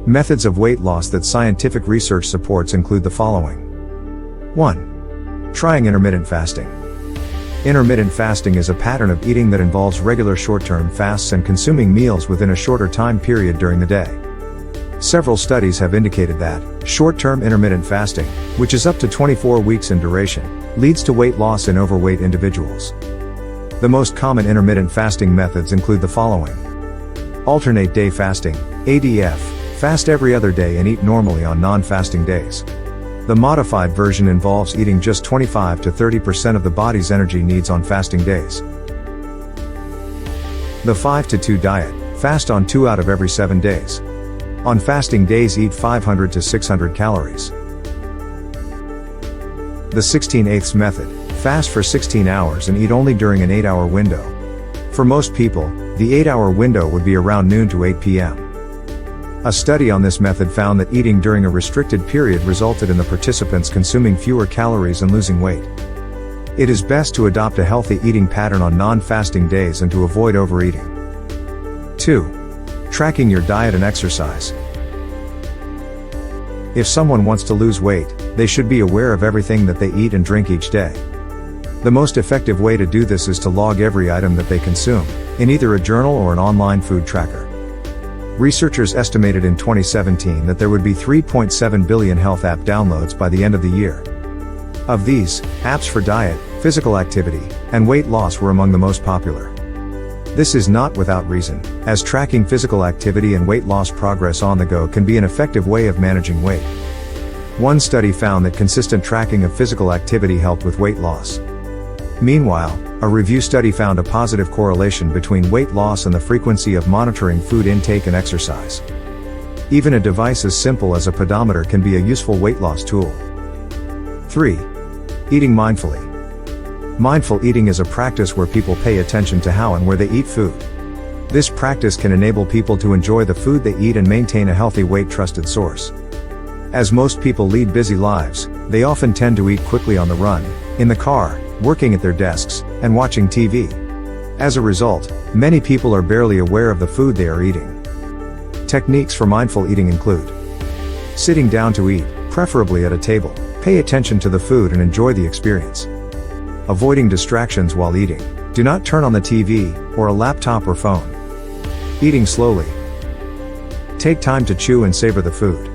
Methods of weight loss that scientific research supports include the following. 1. Trying intermittent fasting. Intermittent fasting is a pattern of eating that involves regular short-term fasts and consuming meals within a shorter time period during the day. Several studies have indicated that short-term intermittent fasting, which is up to 24 weeks in duration, leads to weight loss in overweight individuals. The most common intermittent fasting methods include the following. Alternate day fasting, ADF, fast every other day and eat normally on non-fasting days. The modified version involves eating just 25 to 30% of the body's energy needs on fasting days. The 5-2 diet, fast on 2 out of every 7 days. On fasting days eat 500 to 600 calories. The 16/8 method, fast for 16 hours and eat only during an 8-hour window. For most people, the 8-hour window would be around noon to 8 p.m. A study on this method found that eating during a restricted period resulted in the participants consuming fewer calories and losing weight. It is best to adopt a healthy eating pattern on non-fasting days and to avoid overeating. 2. Tracking your diet and exercise. If someone wants to lose weight, they should be aware of everything that they eat and drink each day. The most effective way to do this is to log every item that they consume, in either a journal or an online food tracker. Researchers estimated in 2017 that there would be 3.7 billion health app downloads by the end of the year. Of these, apps for diet, physical activity, and weight loss were among the most popular. This is not without reason, as tracking physical activity and weight loss progress on the go can be an effective way of managing weight. One study found that consistent tracking of physical activity helped with weight loss. Meanwhile, a review study found a positive correlation between weight loss and the frequency of monitoring food intake and exercise. Even a device as simple as a pedometer can be a useful weight loss tool. 3. Eating mindfully. Mindful eating is a practice where people pay attention to how and where they eat food. This practice can enable people to enjoy the food they eat and maintain a healthy weight-trusted source. As most people lead busy lives, they often tend to eat quickly on the run, in the car, working at their desks, and watching TV. As a result, many people are barely aware of the food they are eating. Techniques for mindful eating include sitting down to eat, preferably at a table. Pay attention to the food and enjoy the experience. Avoiding distractions while eating. Do not turn on the TV, or a laptop or phone. Eating slowly. Take time to chew and savor the food.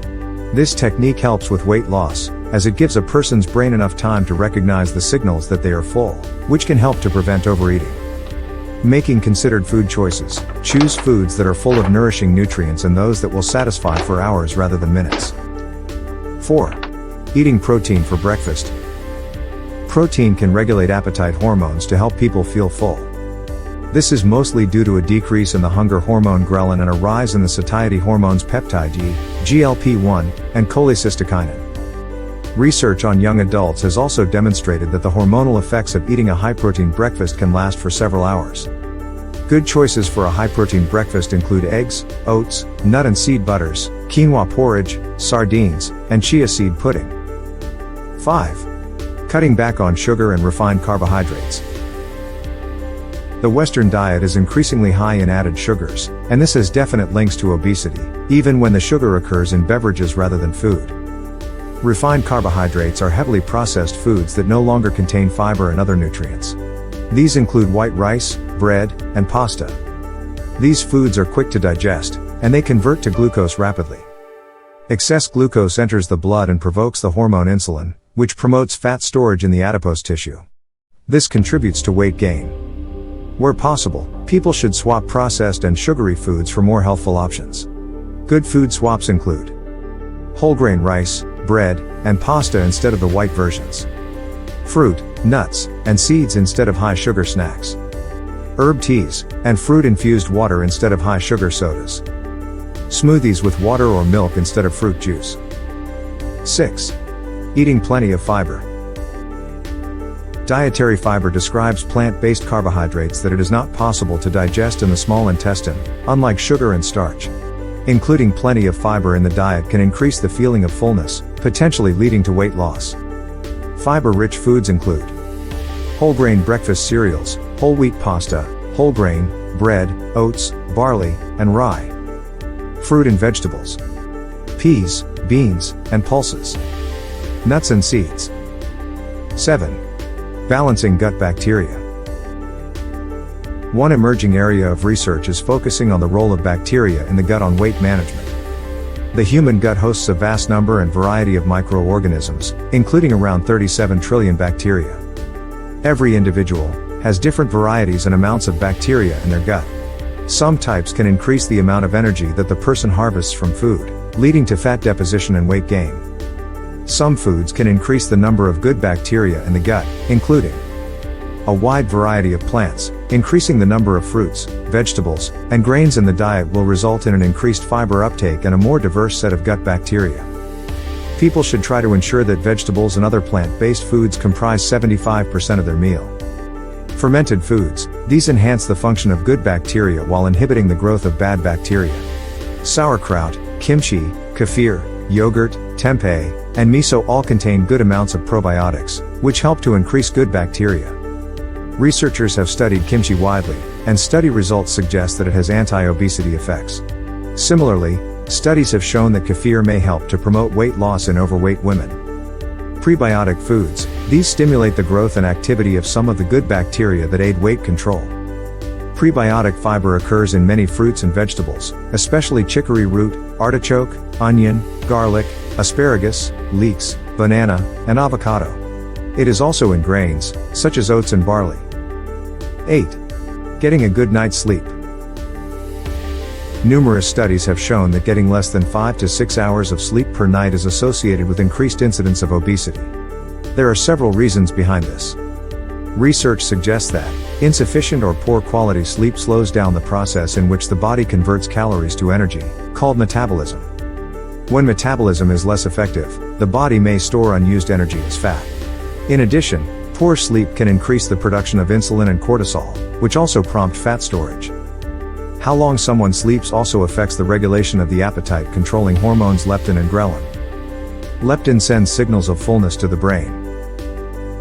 This technique helps with weight loss, as it gives a person's brain enough time to recognize the signals that they are full, which can help to prevent overeating. Making considered food choices. Choose foods that are full of nourishing nutrients and those that will satisfy for hours rather than minutes. 4. Eating protein for breakfast. Protein can regulate appetite hormones to help people feel full. This is mostly due to a decrease in the hunger hormone ghrelin and a rise in the satiety hormones peptide G, GLP-1, and cholecystokinin. Research on young adults has also demonstrated that the hormonal effects of eating a high-protein breakfast can last for several hours. Good choices for a high-protein breakfast include eggs, oats, nut and seed butters, quinoa porridge, sardines, and chia seed pudding. 5. Cutting back on sugar and refined carbohydrates. The Western diet is increasingly high in added sugars, and this has definite links to obesity, even when the sugar occurs in beverages rather than food. Refined carbohydrates are heavily processed foods that no longer contain fiber and other nutrients. These include white rice, bread, and pasta. These foods are quick to digest, and they convert to glucose rapidly. Excess glucose enters the blood and provokes the hormone insulin, which promotes fat storage in the adipose tissue. This contributes to weight gain. Where possible, people should swap processed and sugary foods for more healthful options. Good food swaps include whole grain rice, bread, and pasta instead of the white versions. Fruit, nuts, and seeds instead of high-sugar snacks. Herb teas, and fruit-infused water instead of high-sugar sodas. Smoothies with water or milk instead of fruit juice. 6. Eating plenty of fiber. Dietary fiber describes plant-based carbohydrates that it is not possible to digest in the small intestine, unlike sugar and starch. Including plenty of fiber in the diet can increase the feeling of fullness, potentially leading to weight loss. Fiber-rich foods include whole grain breakfast cereals, whole wheat pasta, whole grain, bread, oats, barley, and rye. Fruit and vegetables. peas, beans, and pulses. Nuts and seeds. 7. Balancing gut bacteria. One emerging area of research is focusing on the role of bacteria in the gut on weight management. The human gut hosts a vast number and variety of microorganisms, including around 37 trillion bacteria. Every individual has different varieties and amounts of bacteria in their gut. Some types can increase the amount of energy that the person harvests from food, leading to fat deposition and weight gain. Some foods can increase the number of good bacteria in the gut, including a wide variety of plants. Increasing the number of fruits, vegetables, and grains in the diet will result in an increased fiber uptake and a more diverse set of gut bacteria. People should try to ensure that vegetables and other plant-based foods comprise 75% of their meal. Fermented foods, these enhance the function of good bacteria while inhibiting the growth of bad bacteria. Sauerkraut, kimchi, kefir, yogurt, tempeh, and miso all contain good amounts of probiotics, which help to increase good bacteria. Researchers have studied kimchi widely, and study results suggest that it has anti-obesity effects. Similarly, studies have shown that kefir may help to promote weight loss in overweight women. Prebiotic foods, these stimulate the growth and activity of some of the good bacteria that aid weight control. Prebiotic fiber occurs in many fruits and vegetables, especially chicory root, artichoke, onion, garlic, asparagus, leeks, banana, and avocado. It is also in grains, such as oats and barley. 8. Getting a good night's sleep. Numerous studies have shown that getting less than 5 to 6 hours of sleep per night is associated with increased incidence of obesity. There are several reasons behind this. Research suggests that insufficient or poor quality sleep slows down the process in which the body converts calories to energy, called metabolism. When metabolism is less effective, the body may store unused energy as fat. In addition, poor sleep can increase the production of insulin and cortisol, which also prompt fat storage. How long someone sleeps also affects the regulation of the appetite-controlling hormones leptin and ghrelin. Leptin sends signals of fullness to the brain.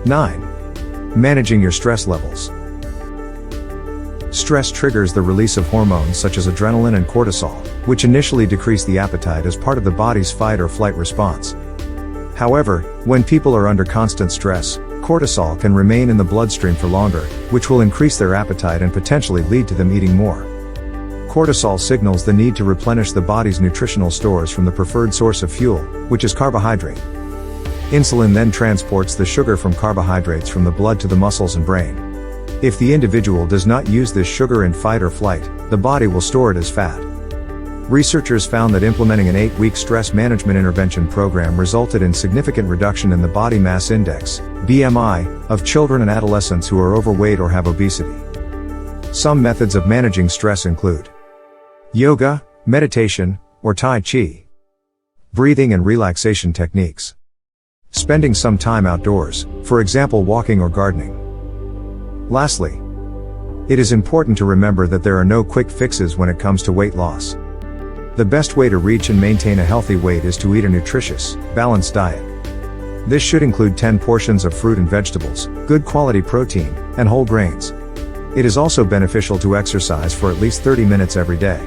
9. Managing your stress levels. Stress triggers the release of hormones such as adrenaline and cortisol, which initially decrease the appetite as part of the body's fight or flight response. However, when people are under constant stress, cortisol can remain in the bloodstream for longer, which will increase their appetite and potentially lead to them eating more. Cortisol signals the need to replenish the body's nutritional stores from the preferred source of fuel, which is carbohydrate. Insulin then transports the sugar from carbohydrates from the blood to the muscles and brain. If the individual does not use this sugar in fight or flight, the body will store it as fat. Researchers found that implementing an 8-week stress management intervention program resulted in significant reduction in the body mass index, BMI, of children and adolescents who are overweight or have obesity. Some methods of managing stress include yoga, meditation, or Tai Chi, breathing and relaxation techniques, spending some time outdoors, for example walking or gardening. Lastly, it is important to remember that there are no quick fixes when it comes to weight loss. The best way to reach and maintain a healthy weight is to eat a nutritious, balanced diet. This should include 10 portions of fruit and vegetables, good quality protein, and whole grains. It is also beneficial to exercise for at least 30 minutes every day.